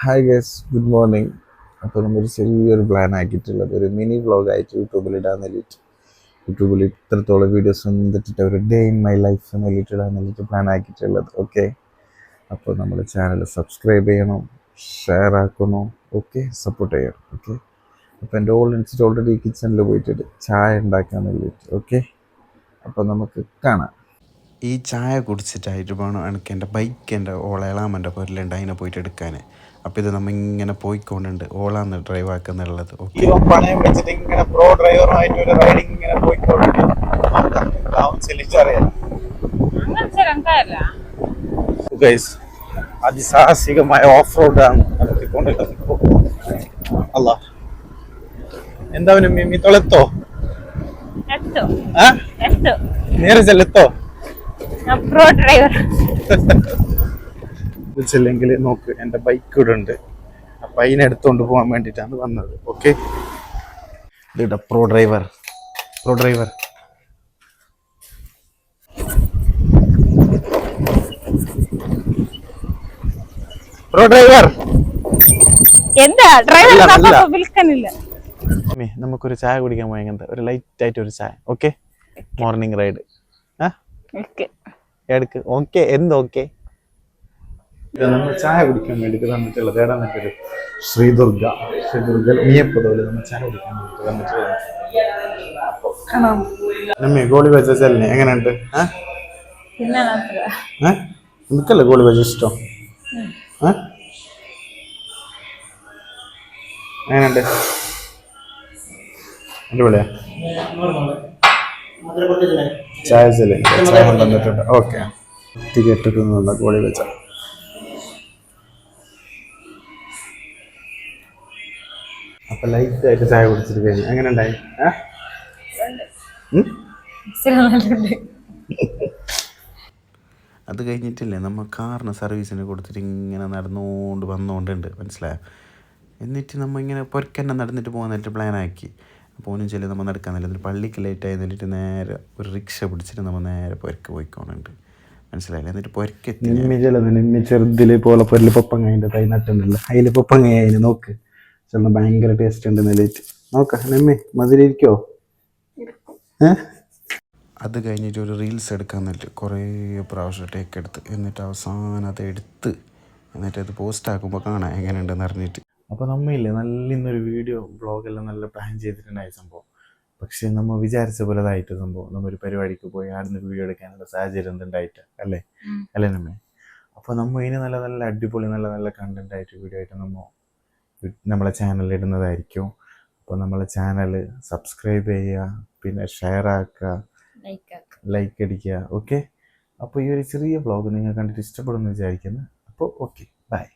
Hi guys, good morning. അപ്പോൾ നമ്മളൊരു ചെറിയൊരു പ്ലാൻ ആക്കിയിട്ടുള്ളത് ഒരു മിനി വ്ളോഗായിട്ട് യൂട്യൂബിൽ ഇടാൻ വേണ്ടിയിട്ട്. യൂട്യൂബിൽ ഇത്രത്തോളം വീഡിയോസ് വന്നിട്ടിട്ട് ഒരു ഡേ ഇൻ മൈ ലൈഫ് എന്ന് ഇടാൻ വേണ്ടിയിട്ട് പ്ലാൻ ആക്കിയിട്ടുള്ളത്. ഓക്കെ, അപ്പോൾ നമ്മുടെ ചാനൽ സബ്സ്ക്രൈബ് ചെയ്യണം, ഷെയർ ആക്കണം, ഓക്കെ, സപ്പോർട്ട് ചെയ്യണം. ഓക്കെ, അപ്പോൾ എൻ്റെ ഓൾറെഡി കിച്ചണിൽ പോയിട്ടുണ്ട് ചായ ഉണ്ടാക്കാൻ വേണ്ടിയിട്ട്. ഓക്കെ, അപ്പോൾ നമുക്ക് കാണാം. ഈ ചായ കുടിച്ചിട്ടായിട്ട് വേണം എനിക്ക് എൻ്റെ ബൈക്ക് എൻ്റെ ഓളേളാമൻ്റെ പൊരലുണ്ട് അതിനെ പോയിട്ട് എടുക്കാൻ. അപ്പോൾ ഇത് നമ്മൾ ഇങ്ങനെ പോയിക്കൊണ്ടുണ്ട്, ഓളാന്ന് ഡ്രൈവ് ആക്കുന്നുള്ളത്. ഓക്കെ, പണയം വെച്ചിട്ട് ഇങ്ങനെ പ്രോ ഡ്രൈവറുമായിട്ട് ഒരു റൈഡിങ് ഇങ്ങനെ പോയിക്കൊണ്ടിട്ട് അതിസാഹസികമായ ഓഫ് റോഡാണ് നടത്തിക്കൊണ്ടുള്ളത്. അല്ല എന്താ മീ തൊളെത്തോ നേരെ ചെല്ലെത്തോ ില്ലെങ്കിൽ നോക്ക്, എൻ്റെ ബൈക്ക് ഇവിടെ ഉണ്ട്. അപ്പം അതിനെ എടുത്തുകൊണ്ട് പോകാൻ വേണ്ടിയിട്ടാണ് വന്നത്. ഓക്കെ, ഇതാ പ്രോ ഡ്രൈവർ എന്താ ഡ്രൈവർ വിൽക്കാനില്ല. നമുക്കൊരു ചായ കുടിക്കാൻ പോയെങ്കിൽ ഒരു ലൈറ്റ് ആയിട്ട് ഒരു ചായ. Okay, morning ride. എടുക്ക്. ഓക്കെ, എന്തോക്കെ നമ്മൾ ചായ കുടിക്കാൻ വേണ്ടിയിട്ട് വന്നിട്ടുള്ളത് ഏടാ മറ്റൊരു ശ്രീദുർഗ മീയപ്പുറയിൽ നമ്മൾ ചായ കുടിക്കാൻ വേണ്ടിയിട്ട് വന്നിട്ടുള്ളത്. നമ്മെ ഗോളി ബജാജല്ലേ എങ്ങനെയുണ്ട്? നിനക്കല്ലേ ഗോളി ബജ ഇഷ്ടം? എങ്ങനെയുണ്ട്? അടിപൊളിയാ? ചായ വന്നിട്ടുണ്ട്. ഓക്കെ, കേട്ടിട്ടുള്ള ഗോളി ബജ. അപ്പൊ ലൈറ്റ് ആയിട്ട് ചായ കുടിച്ചിട്ട് കഴിഞ്ഞു. എങ്ങനെ ഉണ്ടായി? അത് കഴിഞ്ഞിട്ടില്ലേ നമ്മൾ കാറിന് സർവീസിന് കൊടുത്തിട്ട് ഇങ്ങനെ വന്നുകൊണ്ടുണ്ട്, മനസ്സിലായോ? എന്നിട്ട് നമ്മൾ ഇങ്ങനെ പൊരക്കന്നെ നടന്നിട്ട് പോകാനായിട്ട് പ്ലാനാക്കി. അപ്പോൾ ഒന്നും ചെല്ലി നമ്മൾ നടക്കാന്നില്ല. എന്നിട്ട് പള്ളിക്ക് ലേറ്റായി എന്നിട്ട് നേരെ ഒരു റിക്ഷ പിടിച്ചിട്ട് നമ്മൾ നേരെ പൊരക്ക് പോയിക്കോണുണ്ട്, മനസ്സിലായില്ല? എന്നിട്ട് പൊരക്കെത്തി നിമ്മി ചെറുതില് പോലെ പൊരല് പൊപ്പങ്ങ തൈ നട്ടുണ്ടല്ലോ, അതിൽ പൊപ്പങ്ങ അതിന് നോക്ക് ചെന്ന ഭയങ്കര ടേസ്റ്റ് ഉണ്ട്. നെല്ലിട്ട് നോക്ക നമ്മെ മതിലിരിക്കോ? അത് കഴിഞ്ഞിട്ട് ഒരു റീൽസ് എടുക്കാൻ എന്നിട്ട് കുറേ പ്രാവശ്യം ടേക്ക് എടുത്ത്, എന്നിട്ട് അവസാനം അത് എടുത്ത് എന്നിട്ട് അത് പോസ്റ്റ് ആക്കുമ്പോൾ കാണാം എങ്ങനെയുണ്ടെന്ന് അറിഞ്ഞിട്ട്. അപ്പോൾ നമ്മയില്ലേ നല്ല ഇന്നൊരു വീഡിയോ വ്ളോഗെല്ലാം നല്ല പ്ലാൻ ചെയ്തിട്ടുണ്ടായ സംഭവം. പക്ഷെ നമ്മൾ വിചാരിച്ച പോലെ അതായിട്ട് സംഭവം. നമ്മൊരു പരിപാടിക്ക് പോയി ആടുന്ന വീഡിയോ എടുക്കാനുള്ള സാഹചര്യം എന്തുണ്ടായിട്ട് അല്ലേ നമ്മെ. അപ്പോൾ നമ്മൾ ഇതിന് നല്ല നല്ല അടിപൊളി നല്ല നല്ല കണ്ടന്റ് ആയിട്ട് വീഡിയോ ആയിട്ട് നമ്മളെ ചാനലിൽ ഇടുന്നതായിരിക്കും. അപ്പോൾ നമ്മളെ ചാനൽ സബ്സ്ക്രൈബ് ചെയ്യുക, പിന്നെ ഷെയർ ആക്കുക, ലൈക്ക് അടിക്കുക. ഓക്കെ, അപ്പോൾ ഈ ഒരു ചെറിയ വ്ളോഗ് നിങ്ങൾ കണ്ടിട്ട് ഇഷ്ടപ്പെടുമെന്ന് വിചാരിക്കുന്നു. അപ്പോൾ ഓക്കെ, ബൈ.